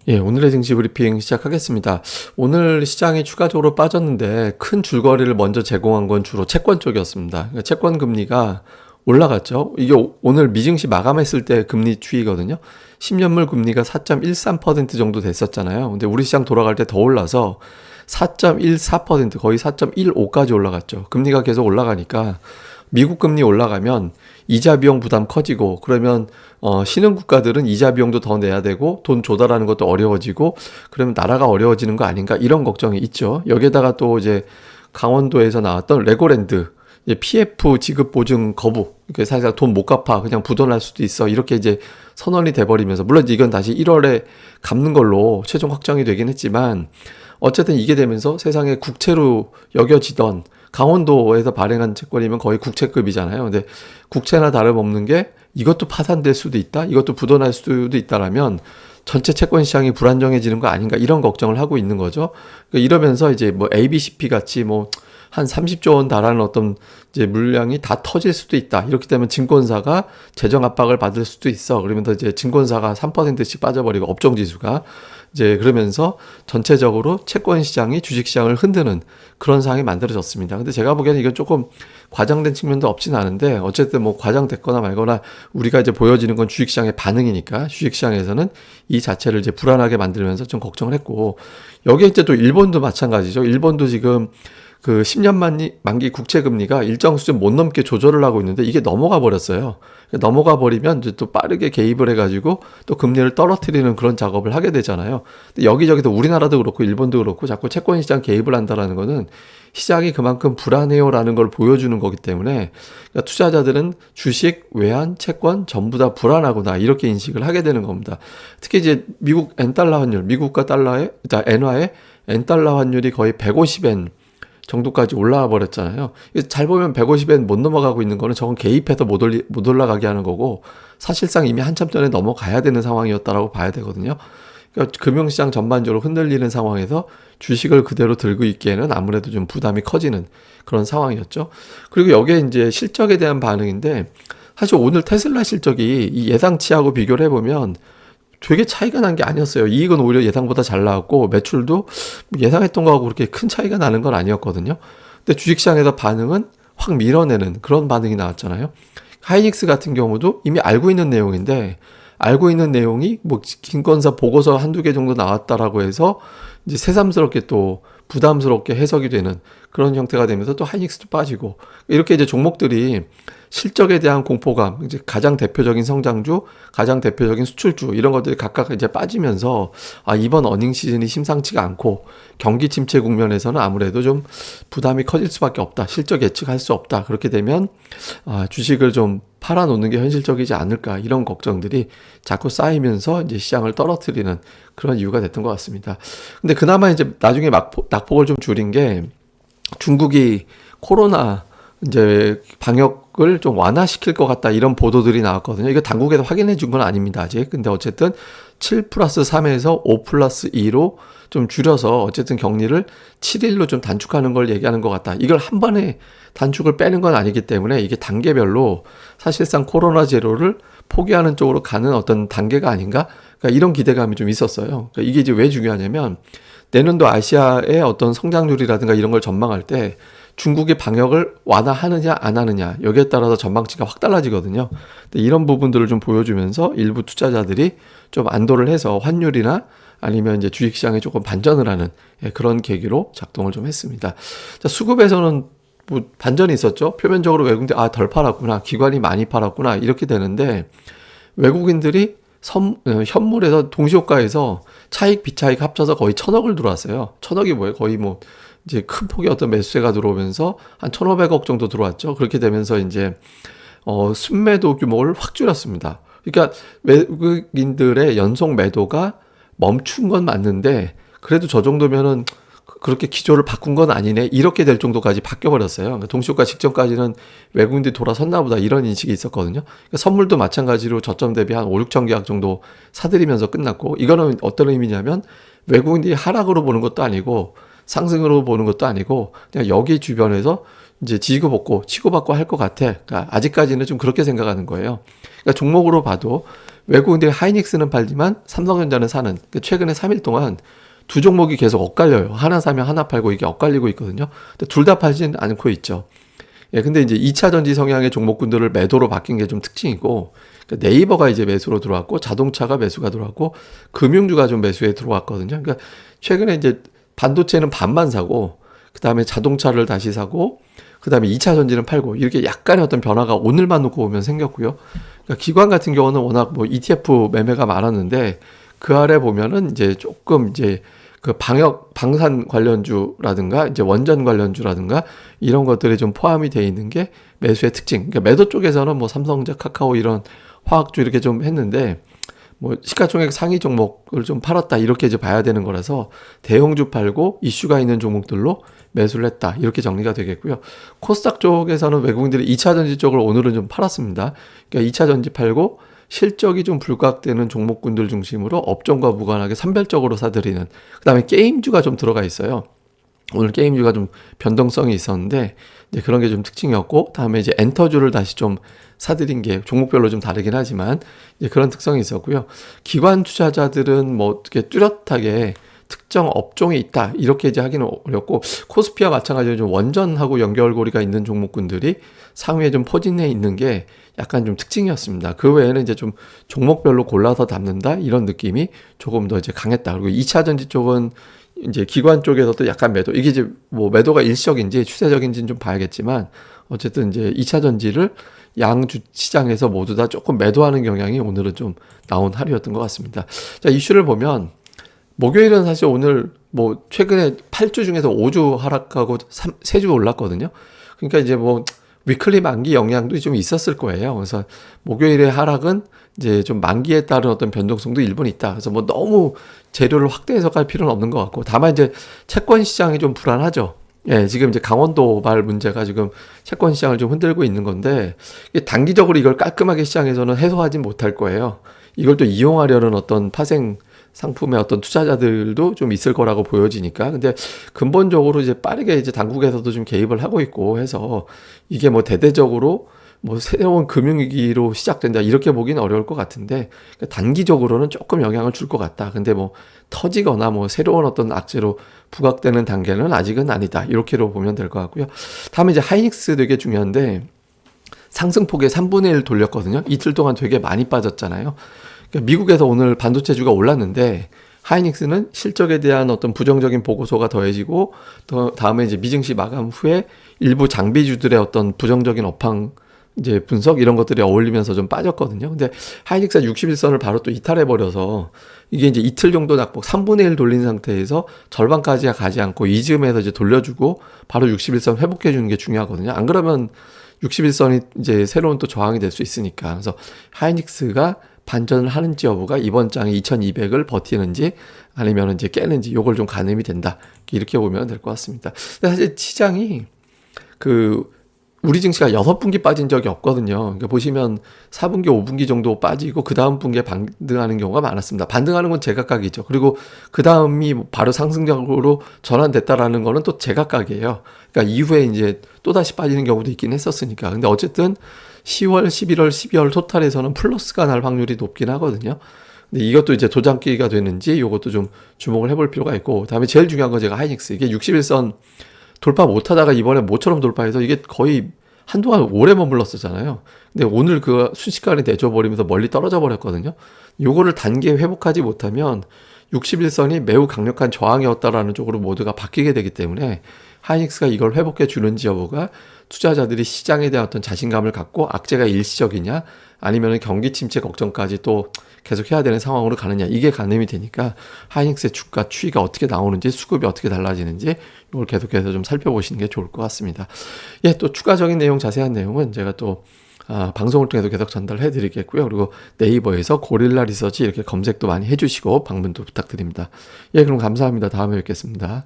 예, 오늘의 증시 브리핑 시작하겠습니다. 오늘 시장이 추가적으로 빠졌는데 큰 줄거리를 먼저 제공한 건 주로 채권 쪽이었습니다. 그러니까 채권 금리가 올라갔죠. 이게 오늘 미증시 마감했을 때 금리 추이거든요. 10년물 금리가 4.13% 정도 됐었잖아요. 근데 우리 시장 돌아갈 때 더 올라서 4.14% 거의 4.15까지 올라갔죠. 금리가 계속 올라가니까 미국 금리 올라가면 이자 비용 부담 커지고 그러면 신흥 국가들은 이자 비용도 더 내야 되고 돈 조달하는 것도 어려워지고 그러면 나라가 어려워지는 거 아닌가 이런 걱정이 있죠. 여기에다가 또 이제 강원도에서 나왔던 레고랜드 PF 지급 보증 거부, 이게 사실상 돈 못 갚아 그냥 부도날 수도 있어 이렇게 이제 선언이 돼버리면서 물론 이건 다시 1월에 갚는 걸로 최종 확정이 되긴 했지만 어쨌든 이게 되면서 세상에 국채로 여겨지던 강원도에서 발행한 채권이면 거의 국채급이잖아요. 근데 국채나 다름없는 게 이것도 파산될 수도 있다, 이것도 부도날 수도 있다라면 전체 채권 시장이 불안정해지는 거 아닌가 이런 걱정을 하고 있는 거죠. 그러니까 이러면서 이제 뭐 ABCP 같이 뭐 한 30조 원 달하는 어떤 이제 물량이 다 터질 수도 있다. 이렇게 되면 증권사가 재정 압박을 받을 수도 있어. 그러면서 이제 증권사가 3%씩 빠져버리고 업종 지수가 이제 그러면서 전체적으로 채권 시장이 주식 시장을 흔드는 그런 상황이 만들어졌습니다. 근데 제가 보기에는 이건 조금 과장된 측면도 없진 않은데 어쨌든 뭐 과장됐거나 말거나 우리가 이제 보여지는 건 주식 시장의 반응이니까 주식 시장에서는 이 자체를 이제 불안하게 만들면서 좀 걱정을 했고 여기에 이제 또 일본도 마찬가지죠. 일본도 지금 그 10년 만기 국채 금리가 일정 수준 못 넘게 조절을 하고 있는데 이게 넘어가 버렸어요. 넘어가 버리면 이제 또 빠르게 개입을 해가지고 또 금리를 떨어뜨리는 그런 작업을 하게 되잖아요. 근데 여기저기도 우리나라도 그렇고 일본도 그렇고 자꾸 채권 시장 개입을 한다라는 거는 시장이 그만큼 불안해요라는 걸 보여주는 거기 때문에 그러니까 투자자들은 주식, 외환, 채권 전부 다 불안하구나 이렇게 인식을 하게 되는 겁니다. 특히 이제 미국 엔달러 환율, 미국과 달러의 엔화의 엔달러 환율이 거의 150엔 정도까지 올라와 버렸잖아요. 잘 보면 150엔 못 넘어가고 있는 거는 저건 개입해서 못 올라가게 하는 거고 사실상 이미 한참 전에 넘어가야 되는 상황이었다라고 봐야 되거든요. 그러니까 금융시장 전반적으로 흔들리는 상황에서 주식을 그대로 들고 있기에는 아무래도 좀 부담이 커지는 그런 상황이었죠. 그리고 여기에 이제 실적에 대한 반응인데 사실 오늘 테슬라 실적이 이 예상치하고 비교를 해보면 되게 차이가 난 게 아니었어요. 이익은 오히려 예상보다 잘 나왔고 매출도 예상했던 거하고 그렇게 큰 차이가 나는 건 아니었거든요. 근데 주식시장에서 반응은 확 밀어내는 그런 반응이 나왔잖아요. 하이닉스 같은 경우도 이미 알고 있는 내용인데 알고 있는 내용이 뭐 증권사 보고서 한두 개 정도 나왔다라고 해서 이제 새삼스럽게 또 부담스럽게 해석이 되는 그런 형태가 되면서 또 하이닉스도 빠지고 이렇게 이제 종목들이 실적에 대한 공포감, 이제 가장 대표적인 성장주, 가장 대표적인 수출주 이런 것들이 각각 이제 빠지면서 이번 어닝 시즌이 심상치가 않고 경기 침체 국면에서는 아무래도 좀 부담이 커질 수밖에 없다. 실적 예측할 수 없다. 그렇게 되면 주식을 좀 팔아놓는 게 현실적이지 않을까 이런 걱정들이 자꾸 쌓이면서 이제 시장을 떨어뜨리는 그런 이유가 됐던 것 같습니다. 근데 그나마 이제 나중에 낙폭을 좀 줄인 게 중국이 코로나 이제 방역을 좀 완화시킬 것 같다 이런 보도들이 나왔거든요. 이거 당국에서 확인해 준 건 아닙니다 아직. 근데 어쨌든 7+3에서 5+2로 좀 줄여서 어쨌든 격리를 7일로 좀 단축하는 걸 얘기하는 것 같다. 이걸 한 번에 단축을 빼는 건 아니기 때문에 이게 단계별로 사실상 코로나 제로를 포기하는 쪽으로 가는 어떤 단계가 아닌가? 그러니까 이런 기대감이 좀 있었어요. 그러니까 이게 이제 왜 중요하냐면 내년도 아시아의 어떤 성장률이라든가 이런 걸 전망할 때 중국이 방역을 완화하느냐 안 하느냐 여기에 따라서 전망치가 확 달라지거든요. 근데 이런 부분들을 좀 보여주면서 일부 투자자들이 좀 안도를 해서 환율이나 아니면 이제 주식시장에 조금 반전을 하는 그런 계기로 작동을 좀 했습니다. 자, 수급에서는 뭐 반전이 있었죠. 표면적으로 외국인들이 덜 팔았구나, 기관이 많이 팔았구나 이렇게 되는데 외국인들이 현물에서 동시효과에서 차익 비차익 합쳐서 거의 1,000억을 들어왔어요. 1,000억이 뭐예요? 거의 뭐 이제 큰 폭의 어떤 매수세가 들어오면서 한 1,500억 정도 들어왔죠. 그렇게 되면서 이제 순매도 규모를 확 줄였습니다. 그러니까 외국인들의 연속 매도가 멈춘 건 맞는데 그래도 저 정도면은 그렇게 기조를 바꾼 건 아니네 이렇게 될 정도까지 바뀌어버렸어요. 그러니까 동시효과 직전까지는 외국인들이 돌아섰나 보다 이런 인식이 있었거든요. 그러니까 선물도 마찬가지로 저점 대비 한 5, 6천 계약 정도 사들이면서 끝났고 이거는 어떤 의미냐면 외국인들이 하락으로 보는 것도 아니고 상승으로 보는 것도 아니고 그냥 여기 주변에서 이제 치고받고 할 것 같아. 그러니까 아직까지는 좀 그렇게 생각하는 거예요. 그러니까 종목으로 봐도 외국인들이 하이닉스는 팔지만 삼성전자는 사는, 그러니까 최근에 3일 동안 두 종목이 계속 엇갈려요. 하나 사면 하나 팔고 이게 엇갈리고 있거든요. 근데 둘 다 팔지는 않고 있죠. 예, 근데 이제 2차 전지 성향의 종목군들을 매도로 바뀐 게 좀 특징이고, 그러니까 네이버가 이제 매수로 들어왔고, 자동차가 매수가 들어왔고, 금융주가 좀 매수에 들어왔거든요. 그러니까 최근에 이제 반도체는 반만 사고, 그 다음에 자동차를 다시 사고, 그 다음에 2차 전지는 팔고, 이렇게 약간의 어떤 변화가 오늘만 놓고 보면 생겼고요. 그러니까 기관 같은 경우는 워낙 뭐 ETF 매매가 많았는데, 그 아래 보면은 이제 조금 이제 그 방산 관련주라든가 이제 원전 관련주라든가 이런 것들이 좀 포함이 되어 있는 게 매수의 특징. 그러니까 매도 쪽에서는 뭐 삼성전자, 카카오 이런 화학주 이렇게 좀 했는데 뭐 시가총액 상위 종목을 좀 팔았다 이렇게 이제 봐야 되는 거라서 대형주 팔고 이슈가 있는 종목들로 매수를 했다 이렇게 정리가 되겠고요. 코스닥 쪽에서는 외국인들이 2차 전지 쪽을 오늘은 좀 팔았습니다. 그러니까 2차 전지 팔고 실적이 좀 불각되는 종목군들 중심으로 업종과 무관하게 산별적으로 사들이는, 그 다음에 게임주가 좀 들어가 있어요. 오늘 게임주가 좀 변동성이 있었는데 이제 그런 게 좀 특징이었고, 다음에 이제 엔터주를 다시 좀 사들인 게 종목별로 좀 다르긴 하지만 이제 그런 특성이 있었고요. 기관 투자자들은 뭐 어떻게 뚜렷하게 특정 업종이 있다 이렇게 이제 하기는 어렵고, 코스피와 마찬가지로 좀 원전하고 연결고리가 있는 종목군들이 상위에 좀 포진해 있는 게 약간 좀 특징이었습니다. 그 외에는 이제 좀 종목별로 골라서 담는다 이런 느낌이 조금 더 이제 강했다. 그리고 2차 전지 쪽은 이제 기관 쪽에서도 약간 매도, 이게 이제 뭐 매도가 일시적인지 추세적인지는 좀 봐야겠지만 어쨌든 이제 2차 전지를 양주 시장에서 모두 다 조금 매도하는 경향이 오늘은 좀 나온 하루였던 것 같습니다. 자, 이슈를 보면 목요일은 사실 오늘 뭐 최근에 8주 중에서 5주 하락하고 3주 올랐거든요. 그러니까 이제 뭐 위클리 만기 영향도 좀 있었을 거예요. 그래서 목요일의 하락은 이제 좀 만기에 따른 어떤 변동성도 일부 있다. 그래서 뭐 너무 재료를 확대해서 갈 필요는 없는 것 같고, 다만 이제 채권 시장이 좀 불안하죠. 예, 지금 이제 강원도발 문제가 지금 채권 시장을 좀 흔들고 있는 건데, 단기적으로 이걸 깔끔하게 시장에서는 해소하지 못할 거예요. 이걸 또 이용하려는 어떤 파생 상품의 어떤 투자자들도 좀 있을 거라고 보여지니까. 근데 근본적으로 이제 빠르게 이제 당국에서도 좀 개입을 하고 있고 해서 이게 뭐 대대적으로 뭐 새로운 금융위기로 시작된다 이렇게 보기는 어려울 것 같은데, 그러니까 단기적으로는 조금 영향을 줄 것 같다. 근데 뭐 터지거나 뭐 새로운 어떤 악재로 부각되는 단계는 아직은 아니다. 이렇게로 보면 될 것 같고요. 다음에 이제 하이닉스 되게 중요한데, 상승폭의 3분의 1 돌렸거든요. 이틀 동안 되게 많이 빠졌잖아요. 그러니까 미국에서 오늘 반도체주가 올랐는데 하이닉스는 실적에 대한 어떤 부정적인 보고서가 더해지고, 또 다음에 이제 미증시 마감 후에 일부 장비주들의 어떤 부정적인 업황 이제 분석 이런 것들이 어울리면서 좀 빠졌거든요. 근데 하이닉스가 61선을 바로 또 이탈해버려서 이게 이제 이틀 정도 낙폭 3분의 1 돌린 상태에서 절반까지 가지 않고 이즈음에서 이제 돌려주고 바로 61선 회복해주는 게 중요하거든요. 안 그러면 61선이 이제 새로운 또 저항이 될 수 있으니까. 그래서 하이닉스가 반전을 하는지 여부가 이번 장에 2200을 버티는지 아니면 이제 깨는지 요걸 좀 가늠이 된다. 이렇게 보면 될 것 같습니다. 근데 사실 시장이 우리 증시가 6분기 빠진 적이 없거든요. 그러니까 보시면 4분기, 5분기 정도 빠지고 그 다음 분기에 반등하는 경우가 많았습니다. 반등하는 건 제각각이죠. 그리고 그 다음이 바로 상승적으로 전환됐다라는 거는 또 제각각이에요. 그러니까 이후에 이제 또다시 빠지는 경우도 있긴 했었으니까. 근데 어쨌든 10월, 11월, 12월 토탈에서는 플러스가 날 확률이 높긴 하거든요. 근데 이것도 이제 도장깨기가 되는지 이것도 좀 주목을 해볼 필요가 있고, 다음에 제일 중요한 건 제가 하이닉스. 이게 61선 돌파 못하다가 이번에 모처럼 돌파해서 이게 거의 한동안 오래 머물렀었잖아요. 근데 오늘 그 순식간에 내줘버리면서 멀리 떨어져 버렸거든요. 요거를 단계 회복하지 못하면 61선이 매우 강력한 저항이었다라는 쪽으로 모두가 바뀌게 되기 때문에 하이닉스가 이걸 회복해 주는지 여부가 투자자들이 시장에 대한 어떤 자신감을 갖고 악재가 일시적이냐 아니면 경기 침체 걱정까지 또 계속 해야 되는 상황으로 가느냐, 이게 가늠이 되니까 하이닉스의 주가 추이가 어떻게 나오는지, 수급이 어떻게 달라지는지 이걸 계속해서 좀 살펴보시는 게 좋을 것 같습니다. 예, 또 추가적인 내용, 자세한 내용은 제가 또 방송을 통해서 계속 전달해 드리겠고요. 그리고 네이버에서 고릴라 리서치 이렇게 검색도 많이 해주시고 방문도 부탁드립니다. 예, 그럼 감사합니다. 다음에 뵙겠습니다.